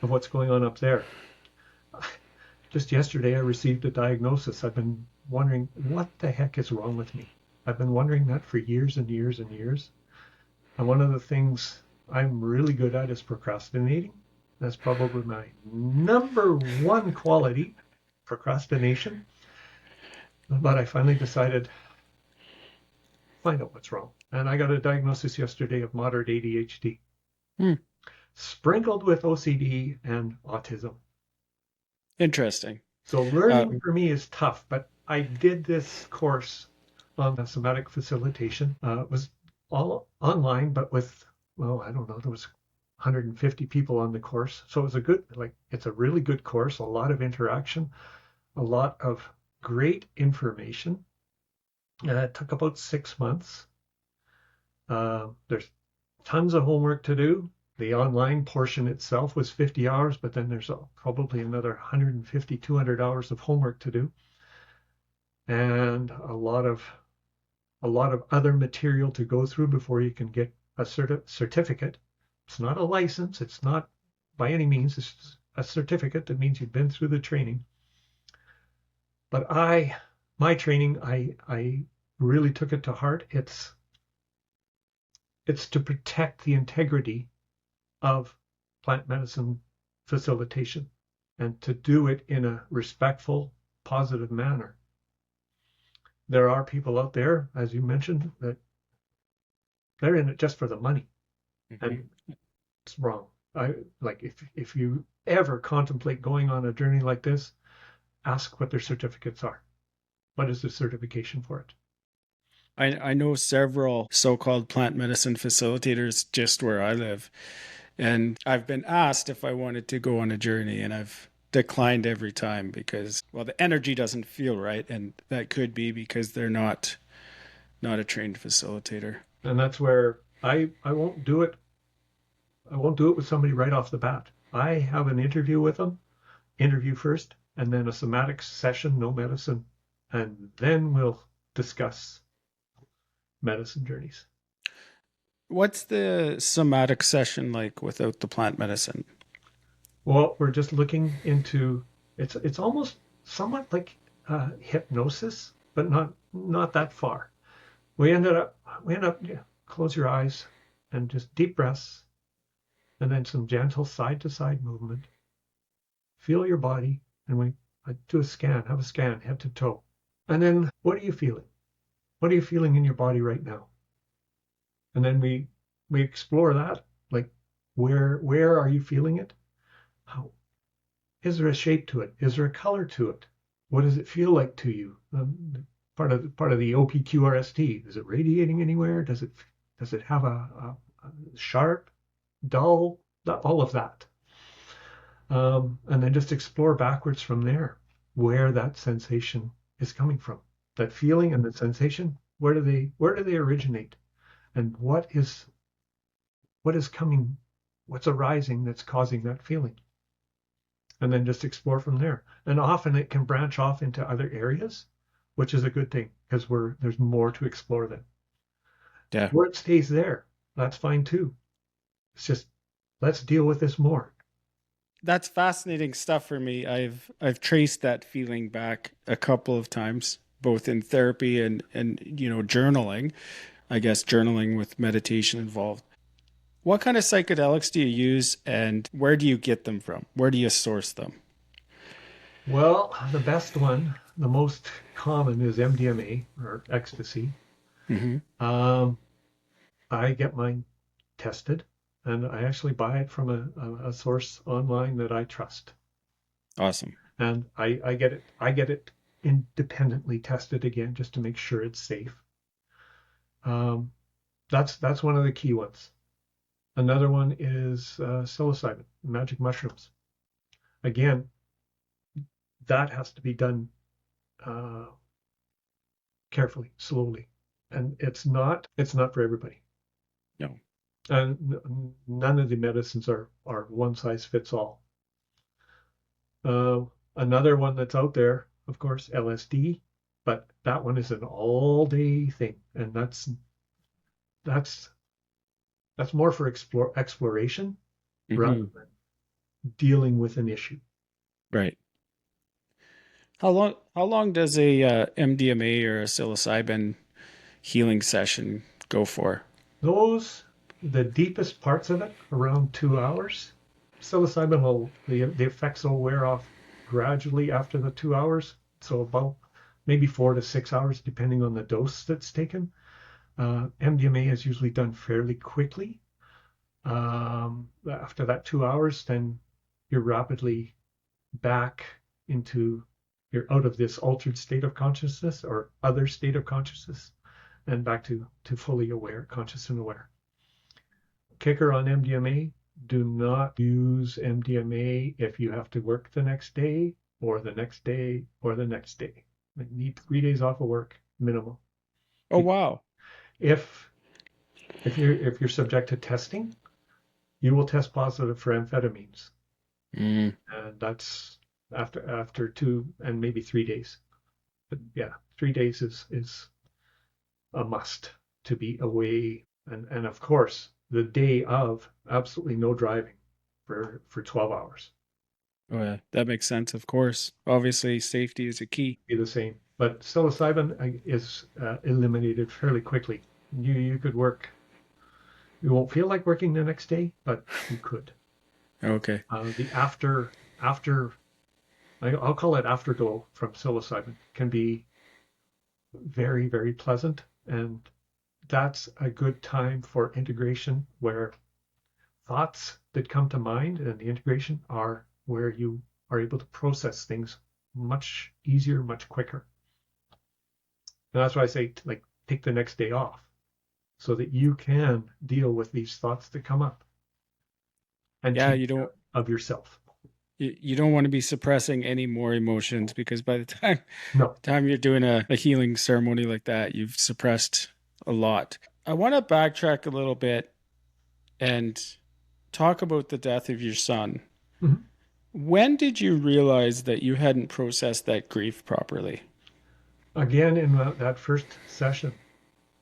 of what's going on up there. Just yesterday, I received a diagnosis. I've been wondering what the heck is wrong with me. I've been wondering that for years and years and years. And one of the things I'm really good at is procrastinating. That's probably my number one quality, procrastination. But I finally decided, find out what's wrong. And I got a diagnosis yesterday of moderate ADHD, Hmm. sprinkled with OCD and autism. Interesting. So learning for me is tough, but I did this course on the somatic facilitation. It was all online, but with, well, I don't know, there was 150 people on the course. So it was it's a really good course, a lot of interaction, a lot of great information. It took about 6 months. There's tons of homework to do. The online portion itself was 50 hours, but then there's probably another 150, 200 hours of homework to do, and a lot of other material to go through before you can get a certificate. It's not a license. It's not by any means. It's a certificate that means you've been through the training. But my training, I really took it to heart. It's to protect the integrity of plant medicine facilitation and to do it in a respectful, positive manner. There are people out there, as you mentioned, that they're in it just for the money. Mm-hmm. And it's wrong. If you ever contemplate going on a journey like this, ask what their certificates are. What is the certification for it? I know several so-called plant medicine facilitators just where I live. And I've been asked if I wanted to go on a journey, and I've declined every time because, well, the energy doesn't feel right. And that could be because they're not a trained facilitator. And that's where I won't do it. I won't do it with somebody right off the bat. I have an interview with them, interview first, and then a somatic session, no medicine. And then we'll discuss medicine journeys. What's the somatic session like without the plant medicine? Well, we're just looking into it's almost somewhat like hypnosis, but not that far. We end up yeah, close your eyes and just deep breaths, and then some gentle side to side movement. Feel your body, and we do a scan, have a scan head to toe, and then what are you feeling? What are you feeling in your body right now? And then we explore that, like where are you feeling it? How is there a shape to it? Is there a color to it? What does it feel like to you? Part of the OPQRST. Is it radiating anywhere? Does it have a sharp, dull, all of that? And then just explore backwards from there, where that sensation is coming from. That feeling and the sensation, where do they originate? And what is coming, what's arising that's causing that feeling? And then just explore from there. And often it can branch off into other areas, which is a good thing because there's more to explore then. Yeah. Where it stays there, that's fine too. It's just let's deal with this more. That's fascinating stuff for me. I've traced that feeling back a couple of times, both in therapy and journaling. I guess journaling with meditation involved. What kind of psychedelics do you use and where do you get them from? Where do you source them? Well, the best one, the most common is MDMA or ecstasy. Hmm. Um, I get mine tested, and I actually buy it from a source online that I trust. Awesome. And I get it independently tested again just to make sure it's safe. Um, that's one of the key ones. Another one is psilocybin, magic mushrooms. Again, that has to be done uh, carefully, slowly, and it's not for everybody. No. And none of the medicines are one size fits all. Uh, Another one that's out there, of course, LSD, but that one is an all day thing, and that's that's more for exploration rather Hmm. than dealing with an issue. Right. How long does a MDMA or a psilocybin healing session go for? Those the deepest parts of it around 2 hours. Psilocybin the effects will wear off gradually after the 2 hours, so about maybe 4 to 6 hours depending on the dose that's taken. MDMA is usually done fairly quickly. After that 2 hours, then you're rapidly back into you're out of this altered state of consciousness or other state of consciousness and back to fully aware, conscious and aware. Kicker on MDMA, do not use MDMA if you have to work the next day or the next day or the next day. You need 3 days off of work minimum. Oh, wow. If if you're subject to testing, you will test positive for amphetamines, Mm. and that's after 2 and maybe 3 days. But yeah, 3 days is a must to be away, and of course the day of absolutely no driving for 12 hours. Oh, yeah, that makes sense, of course. Obviously, safety is a key. Be the same, but psilocybin is eliminated fairly quickly. You could work. You won't feel like working the next day, but you could. Okay. The after I'll call it afterglow from psilocybin can be very, very pleasant. And that's a good time for integration where thoughts that come to mind and the integration are where you are able to process things much easier, much quicker. And that's why I say, like, take the next day off so that you can deal with these thoughts that come up and Yeah, take you care don't of yourself. you don't want to be suppressing any more emotions because by the No. time you're doing a healing ceremony like that, you've suppressed a lot. I want to backtrack a little bit and talk about the death of your son. Mhm. When did you realize that you hadn't processed that grief properly? Again, in that first session,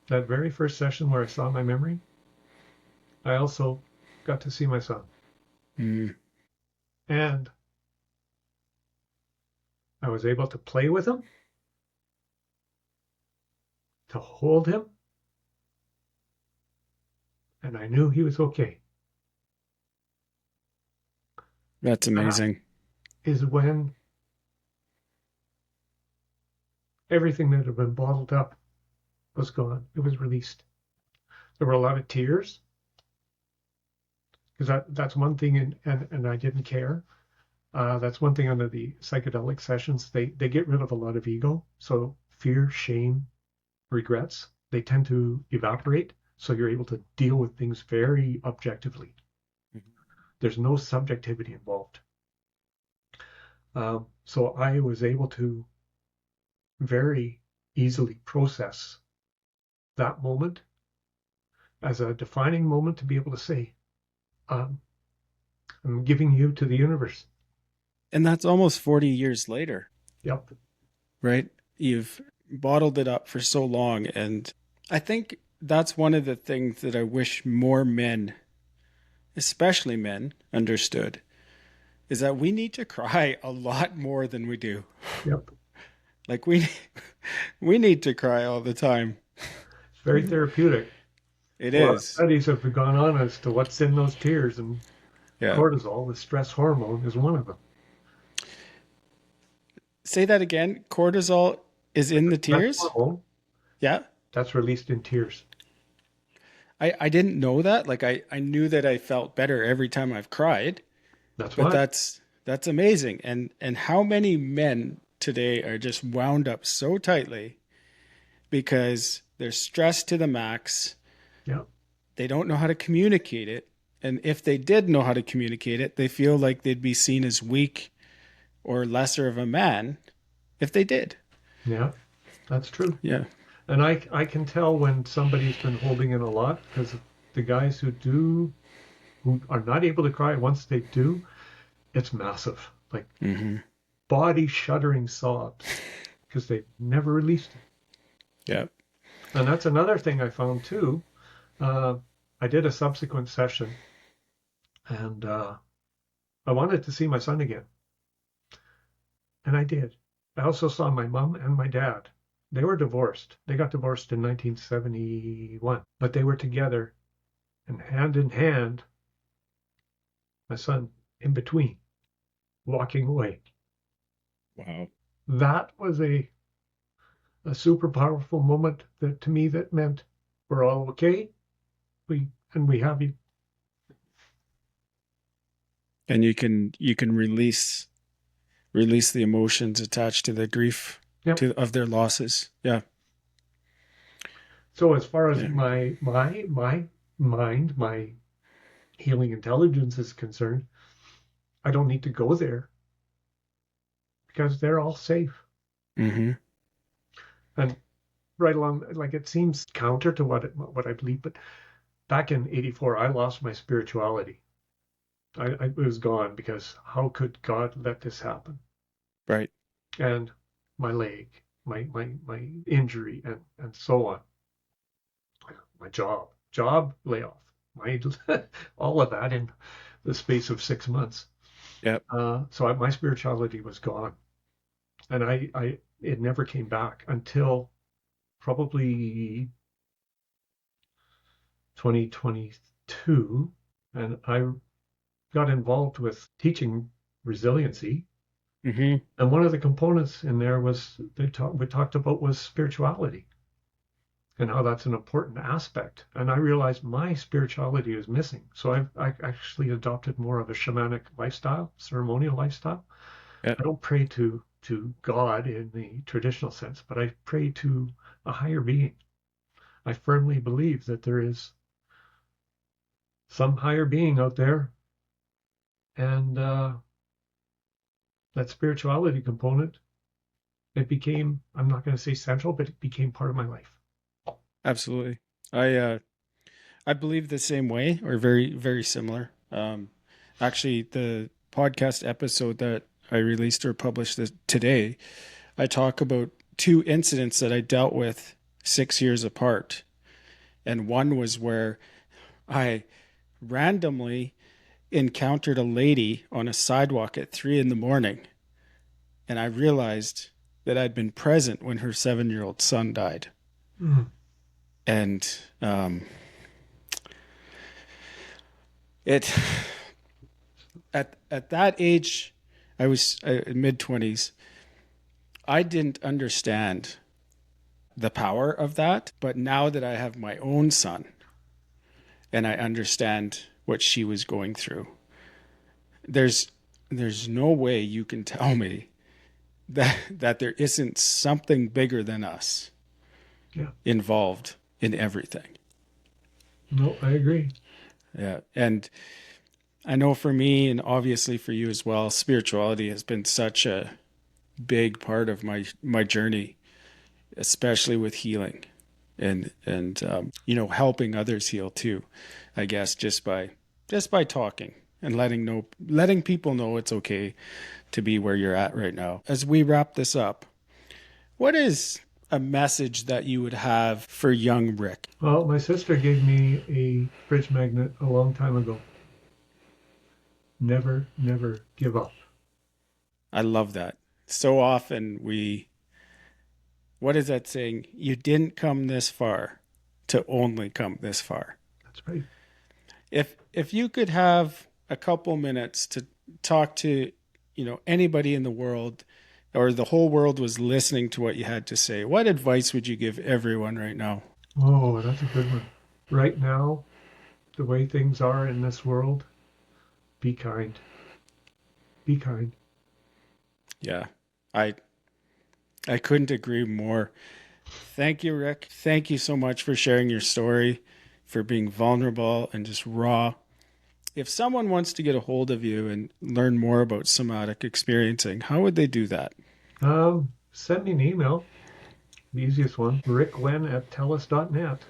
that very first session where I saw my memory, I also got to see my son. Mm. And I was able to play with him, to hold him, and I knew he was okay. That's That amazing. is when everything that had been bottled up was gone. It was released. There were a lot of tears because that's one thing, and I didn't care. That's one thing under the psychedelic sessions. They get rid of a lot of ego. So fear, shame, regrets, they tend to evaporate. So you're able to deal with things very objectively. Mhm. There's no subjectivity involved. So I was able to very easily process that moment as a defining moment to be able to say, um, I'm giving you to the universe. And that's almost 40 years later, Yep. right? You've bottled it up for so long. And I think that's one of the things that I wish more men, especially men, understood is that we need to cry a lot more than we do. Yep. Like we need to cry all the time. It's very therapeutic. It A lot of is. studies have gone on as to what's in those tears, and Yeah. cortisol, the stress hormone, is one of them. Say that again. Cortisol is in the Stress tears? hormone, Yeah. that's released in tears. I didn't know that. Like I knew that I felt better every time I've cried, That's but why. that's amazing. And how many men today are just wound up so tightly because they're stressed to the max. Yeah. They don't know how to communicate it. And if they did know how to communicate it, they feel like they'd be seen as weak or lesser of a man if they did. Yeah. That's true. Yeah. And I can tell when somebody's been holding in a lot, because the guys who are not able to cry, once they do, it's massive. Like Mm-hmm. body shuddering sobs because they've never released it. Yeah. And that's another thing I found too. Uh, I did a subsequent session, and I wanted to see my son again. And I did. I also saw my mom and my dad. They were divorced. They got divorced in 1971, but they were together and hand in hand, my son in between, walking away. Wow. That was a super powerful moment that to me that meant we're all okay. We have you. And you can release the emotions attached to the grief Yep. of their losses. Yeah. So as far as Yeah. my mind, my healing intelligence is concerned, I don't need to go there because they're all safe. Mm-hmm. And right along, like it seems counter to what I believe, but back in '84, I lost my spirituality. It was gone because how could God let this happen? Right. And my leg, my injury, and so on. My job layoff, my all of that in the space of 6 months. Yep. So my spirituality was gone, and it never came back until probably 2022, and I got involved with teaching resiliency. Mm-hmm. And one of the components in there was we talked about was spirituality and how that's an important aspect. And I realized my spirituality is missing. So I actually adopted more of a shamanic lifestyle, ceremonial lifestyle. Yep. I don't pray to God in the traditional sense, but I pray to a higher being. I firmly believe that there is some higher being out there, and that spirituality component, it became, I'm not going to say central, but it became part of my life. Absolutely. I believe the same way or very, very similar. Actually, the podcast episode that I released or published today, I talk about two incidents that I dealt with 6 years apart. And one was where I randomly encountered a lady on a sidewalk at 3 a.m. And I realized that I'd been present when her 7-year-old son died. Mm. And it at that age, I was mid-20s. I didn't understand the power of that, but now that I have my own son and I understand what she was going through, there's no way you can tell me that there isn't something bigger than us involved in everything. No, I agree. Yeah. And I know for me, and obviously for you as well, spirituality has been such a big part of my journey, especially with healing and helping others heal too, I guess, just by talking and letting people know it's okay to be where you're at right now. As we wrap this up, what is a message that you would have for young Rick? Well, my sister gave me a fridge magnet a long time ago. Never, never give up. I love that. So often what is that saying? You didn't come this far to only come this far. That's right. If you could have a couple minutes to talk to, anybody in the world, or the whole world was listening to what you had to say, what advice would you give everyone right now? Oh, that's a good one. Right now, the way things are in this world, be kind. Be kind. Yeah, I couldn't agree more. Thank you, Rick. Thank you so much for sharing your story, for being vulnerable and just raw. If someone wants to get a hold of you and learn more about somatic experiencing, how would they do that? Send me an email. The easiest one, rickwen@telus.net.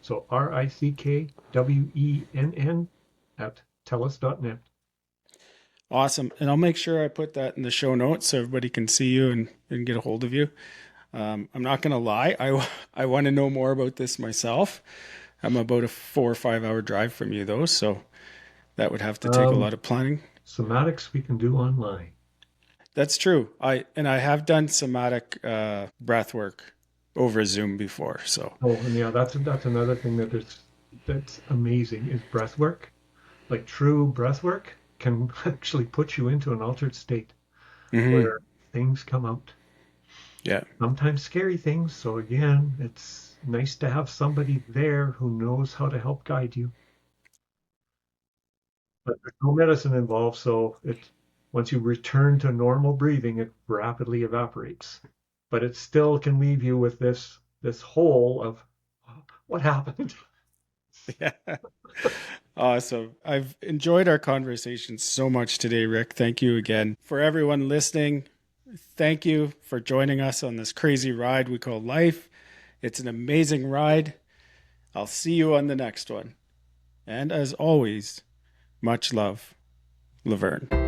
So RickWenn @telus.net. Awesome. And I'll make sure I put that in the show notes so everybody can see you and get a hold of you. I'm not going to lie. I want to know more about this myself. I'm about a 4 or 5 hour drive from you though. So that would have to take a lot of planning. Somatics we can do online. That's true. I have done somatic breath work over Zoom before. So and yeah, that's another thing that's amazing is breath work. Like true breath work can actually put you into an altered state where things come out. Yeah. Sometimes scary things. So again, it's nice to have somebody there who knows how to help guide you. But there's no medicine involved, so once you return to normal breathing, it rapidly evaporates. But it still can leave you with this hole of what happened. Yeah. Awesome. I've enjoyed our conversation so much today, Rick. Thank you again. For everyone listening, thank you for joining us on this crazy ride we call life. It's an amazing ride. I'll see you on the next one. And as always, much love, Laverne.